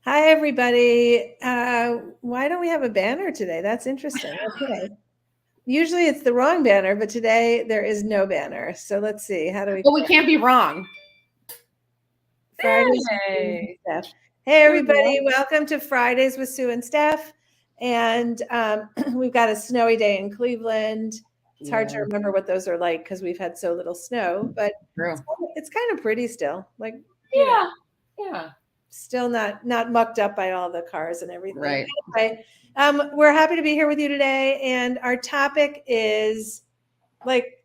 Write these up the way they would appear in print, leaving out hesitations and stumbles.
Hi, everybody. Why don't we have a banner today? That's interesting. Okay. Usually it's the wrong banner, but today there is no banner. So let's see. How do we? But we can't be wrong. Fridays with Sue and Hey. Steph. Hey, everybody. Welcome to Fridays with Sue and Steph. And we've got a snowy day in Cleveland. It's hard to remember what those are like because we've had so little snow, but it's kind of pretty still. Like, Yeah. Still not mucked up by all the cars and everything. Right. Anyway, we're happy to be here with you today, and our topic is like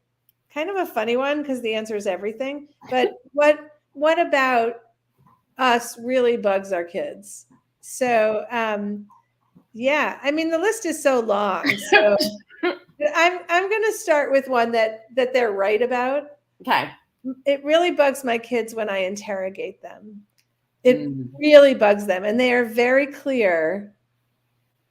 kind of a funny one because the answer is everything. But what about us really bugs our kids? So yeah, I mean the list is so long. So I'm going to start with one that they're right about. Okay. It really bugs my kids when I interrogate them. It really bugs them. And they are very clear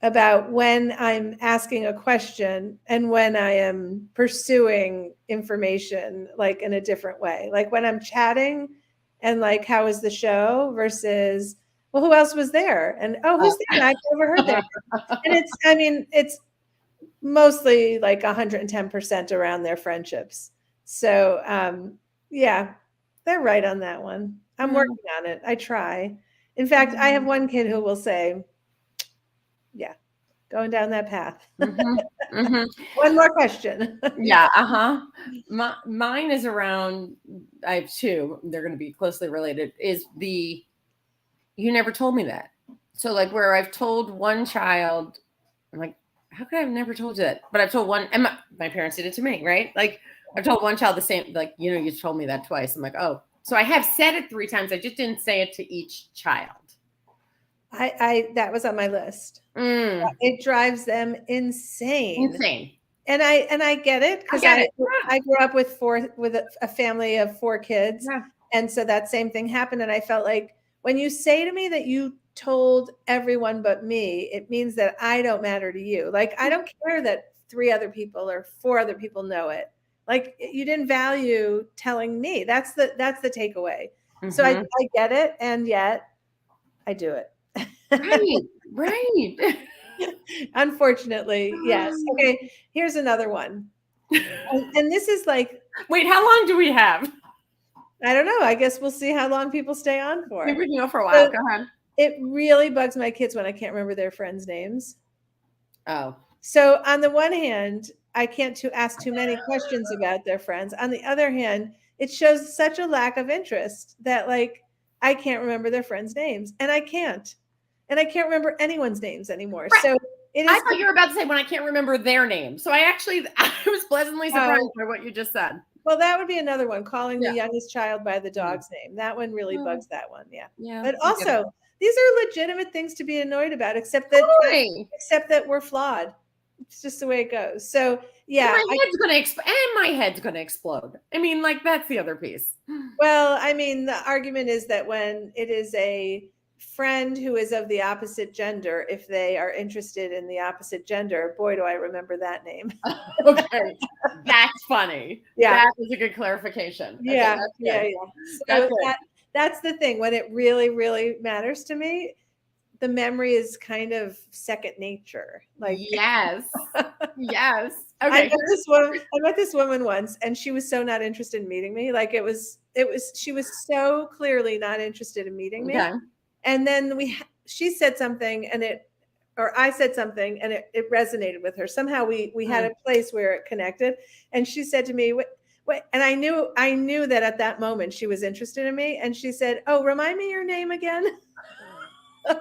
about when I'm asking a question and when I am pursuing information like in a different way. Like when I'm chatting and like, how was the show versus, well, who else was there? And who's there? I've never heard their name. And it's mostly like 110% around their friendships. So yeah, they're right on that one. I'm working on it. I try. In fact, I have one kid who will say, yeah, going down that path. One more question. Yeah. Mine is around, I have two, they're going to be closely related, is you never told me that. So like where I've told one child, I'm like, how could I have never told you that? But I've told one, and my parents did it to me, right? Like I've told one child the same, like, you told me that twice. I'm like, oh, so I have said it 3 times. I just didn't say it to each child. That was on my list. It drives them insane. And I get it because I grew up with a family of 4 kids. Yeah. And so that same thing happened. And I felt like when you say to me that you told everyone but me, it means that I don't matter to you. Like, I don't care that 3 other people or 4 other people know it. Like, you didn't value telling me. That's the takeaway. So I get it. And yet I do it. Right. Unfortunately, yes. Okay, here's another one. And this is like, wait, how long do we have? I don't know. I guess we'll see how long people stay on for. Maybe we can go for a while. Go ahead. It really bugs my kids when I can't remember their friends' names. Oh. So on the one hand, I can't ask too many questions about their friends. On the other hand, it shows such a lack of interest that like I can't remember their friends' names, and I can't remember anyone's names anymore. Right. So I thought you were about to say when I can't remember their name. So I was pleasantly surprised by what you just said. Well, that would be another one, calling the youngest child by the dog's name. That one really bugs that one. Yeah. But also, these are legitimate things to be annoyed about, except that we're flawed. It's just the way it goes. So yeah. And my head's gonna explode. I mean, like, that's the other piece. Well, I mean, the argument is that when it is a friend who is of the opposite gender, if they are interested in the opposite gender, boy, do I remember that name. Okay. That's funny. Yeah. That was a good clarification. Yeah. Okay, So that's the thing. When it really, really matters to me, the memory is kind of second nature. Like, yes. Yes. Okay. I met this woman once, and she was so not interested in meeting me. Like she was so clearly not interested in meeting me. Okay. And then she said something, or I said something, and it resonated with her. Somehow we had a place where it connected. And she said to me, "Wait," and I knew that at that moment she was interested in me. And she said, "Oh, remind me your name again." So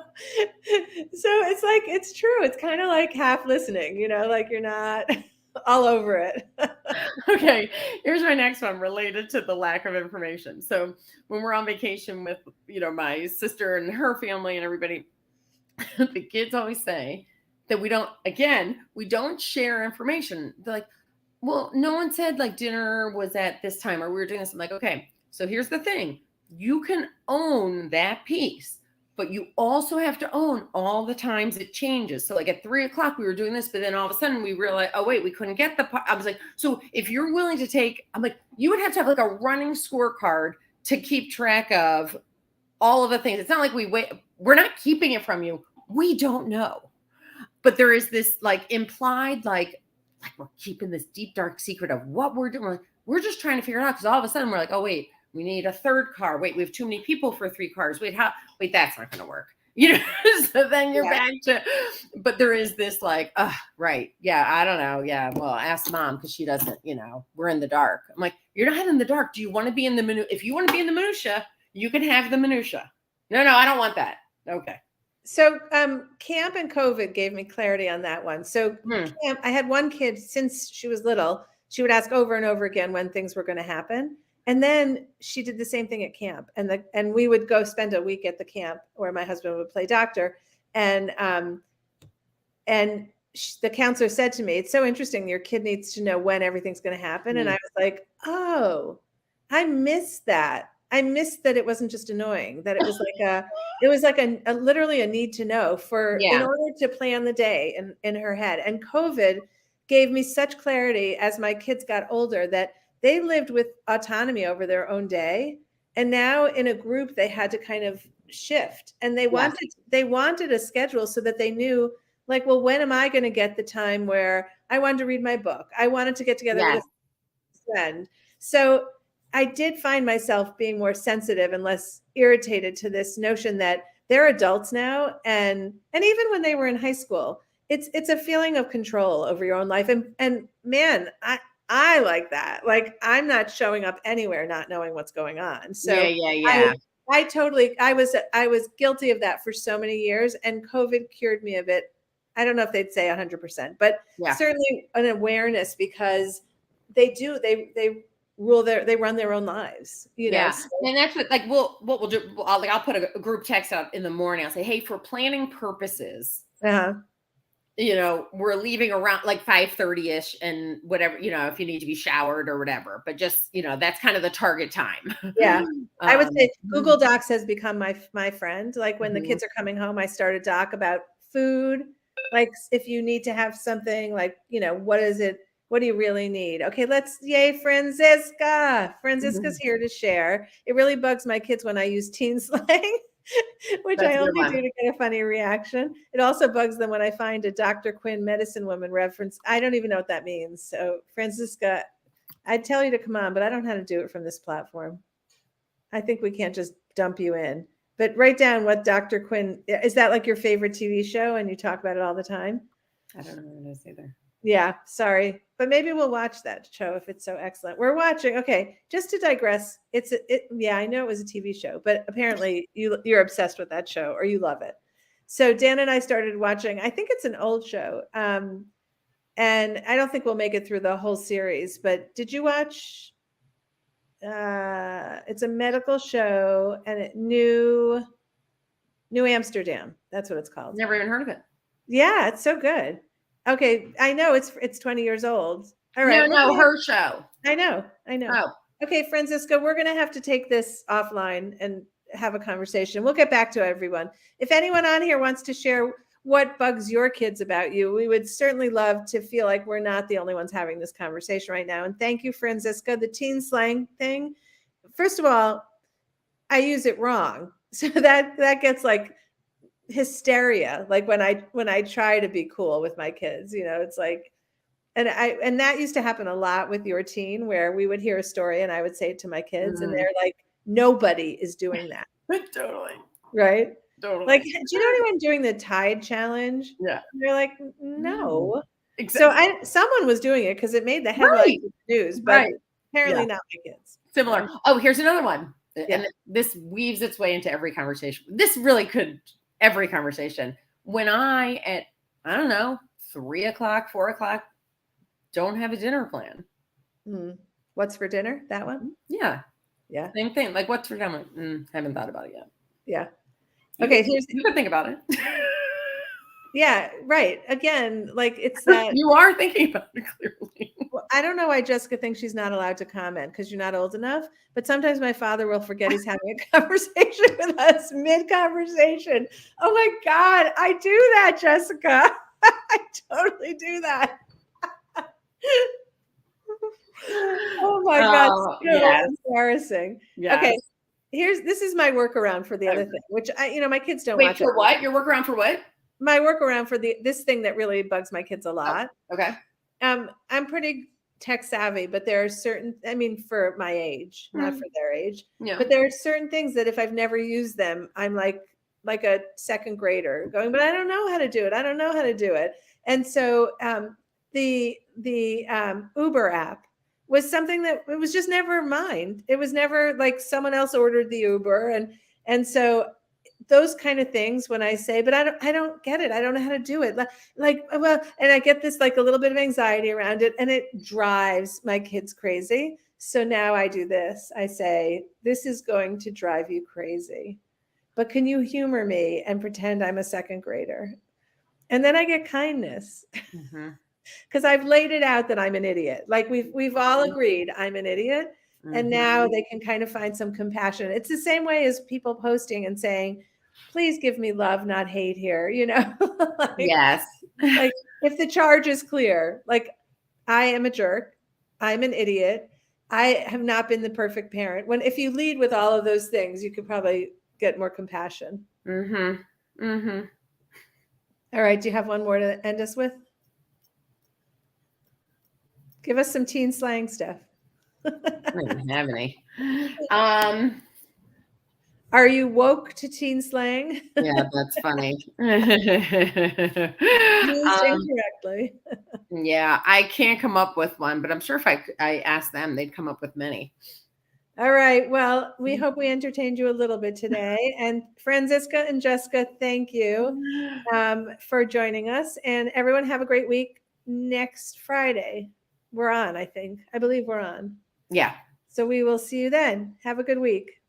it's like, it's true. It's kind of like half listening, like you're not all over it. Okay, here's my next one related to the lack of information. So when we're on vacation with, my sister and her family and everybody, the kids always say that we don't share information. They're like, well, no one said like dinner was at this time or we were doing this. I'm like, okay, so here's the thing. You can own that piece, but you also have to own all the times it changes. So like at 3:00 we were doing this, but then all of a sudden we realized, oh wait, we couldn't get I was like, so if you're willing to take, I'm like, you would have to have like a running scorecard to keep track of all of the things. It's not like we we're not keeping it from you. We don't know. But there is this like implied, like we're keeping this deep, dark secret of what we're doing. We're just trying to figure it out because all of a sudden we're like, oh, wait, we need a third car. Wait, we have too many people for 3 cars. Wait, that's not going to work. So then you're back to, but there is this like, right. Yeah. I don't know. Yeah. Well, ask mom because she doesn't, we're in the dark. I'm like, you're not in the dark. Do you want to be in the minutia? If you want to be in the minutia, you can have the minutia. No, I don't want that. Okay. So camp and COVID gave me clarity on that one. So camp, I had one kid since she was little, she would ask over and over again when things were going to happen. And then she did the same thing at camp. And we would go spend a week at the camp where my husband would play doctor. And the counselor said to me, it's so interesting. Your kid needs to know when everything's going to happen. And I was like, oh, I missed that. I missed that it wasn't just annoying, that it was like a literally a need to know in order to plan the day in her head. And COVID gave me such clarity as my kids got older that they lived with autonomy over their own day. And now in a group, they had to kind of shift, and they wanted a schedule so that they knew, like, well, when am I going to get the time where I wanted to read my book? I wanted to get together with a friend. So I did find myself being more sensitive and less irritated to this notion that they're adults now. And even when they were in high school, it's a feeling of control over your own life. And man, I like that. Like, I'm not showing up anywhere not knowing what's going on. So yeah. I was guilty of that for so many years, and COVID cured me of it. I don't know if they'd say 100%, but certainly an awareness, because they run their own lives, know. So. And that's what we'll do. I'll put a group text up in the morning. I'll say, hey, for planning purposes, we're leaving around like 5:30ish, and whatever, if you need to be showered or whatever, but just, that's kind of the target time. Yeah. I would say Google Docs has become my friend. Like, when the kids are coming home, I start a doc about food. Like, if you need to have something, like, what is it? What do you really need? Okay, yay, Franziska. Franziska's here to share. It really bugs my kids when I use teen slang, which I only do to get a funny reaction. It also bugs them when I find a Dr. Quinn medicine woman reference. I don't even know what that means. So, Franziska, I'd tell you to come on, but I don't know how to do it from this platform. I think we can't just dump you in. But write down what Dr. Quinn, is that like your favorite TV show and you talk about it all the time? I don't know what it is either. Yeah, sorry. But maybe we'll watch that show if it's so excellent. We're watching. Okay, just to digress, I know it was a TV show, but apparently you're obsessed with that show, or you love it. So Dan and I started watching, I think it's an old show. And I don't think we'll make it through the whole series, but did you watch it's a medical show, and New Amsterdam. That's what it's called. Never even heard of it. Yeah, it's so good. Okay, I know it's 20 years old. All right. No, her show. I know. Oh. Okay, Franziska, we're going to have to take this offline and have a conversation. We'll get back to everyone. If anyone on here wants to share what bugs your kids about you, we would certainly love to feel like we're not the only ones having this conversation right now. And thank you, Franziska. The teen slang thing, first of all, I use it wrong. So that gets like hysteria. Like when I try to be cool with my kids, it's like, and that used to happen a lot with your teen, where we would hear a story and I would say it to my kids and they're like, nobody is doing that. Totally. Right. Totally. Like, do you know anyone doing the Tide challenge? Yeah. And they're like, no. Exactly. So someone was doing it because it made the headlines of the news, but apparently not my kids. Similar. Oh, here's another one. And this weaves its way into every conversation. This really could, every conversation. When I don't know, 3 o'clock, 4 o'clock, don't have a dinner plan. What's for dinner? That one? Yeah. Yeah. Same thing. Like, what's for dinner? Haven't thought about it yet. Yeah. Okay. You can think about it. Yeah. Right. Again, like, it's that you are thinking about it clearly. Well, I don't know why Jessica thinks she's not allowed to comment because you're not old enough. But sometimes my father will forget he's having a conversation with us mid-conversation. Oh my God, I do that, Jessica. I totally do that. Oh my God, so embarrassing. Yes. Okay, this is my workaround for the other Okay. thing, which my kids don't Wait, watch for it. what? Your workaround for what? My workaround for this thing that really bugs my kids a Oh, lot. okay. I'm pretty tech savvy, but there are certain, I mean, for my age, not for their age, Yeah. but there are certain things that if I've never used them, I'm like a second grader going, but I don't know how to do it. I don't know how to do it. And so the Uber app was something that it was just never mine. It was never like someone else ordered the Uber. And so those kind of things when I say, but I don't get it. I don't know how to do it. Well, and I get this like a little bit of anxiety around it, and it drives my kids crazy. So now I do this. I say, this is going to drive you crazy, but can you humor me and pretend I'm a second grader? And then I get kindness because I've laid it out that I'm an idiot. Like we've all agreed I'm an idiot. And now they can kind of find some compassion. It's the same way as people posting and saying, please give me love, not hate here. Like, Yes. like if the charge is clear, like I am a jerk, I'm an idiot, I have not been the perfect parent. If you lead with all of those things, you could probably get more compassion. All right. Do you have one more to end us with? Give us some teen slang stuff. I don't have any. Are you woke to teen slang? Yeah, that's funny. Used incorrectly. Yeah, I can't come up with one, but I'm sure if I asked them, they'd come up with many. All right. Well, we hope we entertained you a little bit today. And Franziska and Jessica, thank you for joining us. And everyone have a great week. Next Friday, we're on, I believe we're on. Yeah. So we will see you then. Have a good week.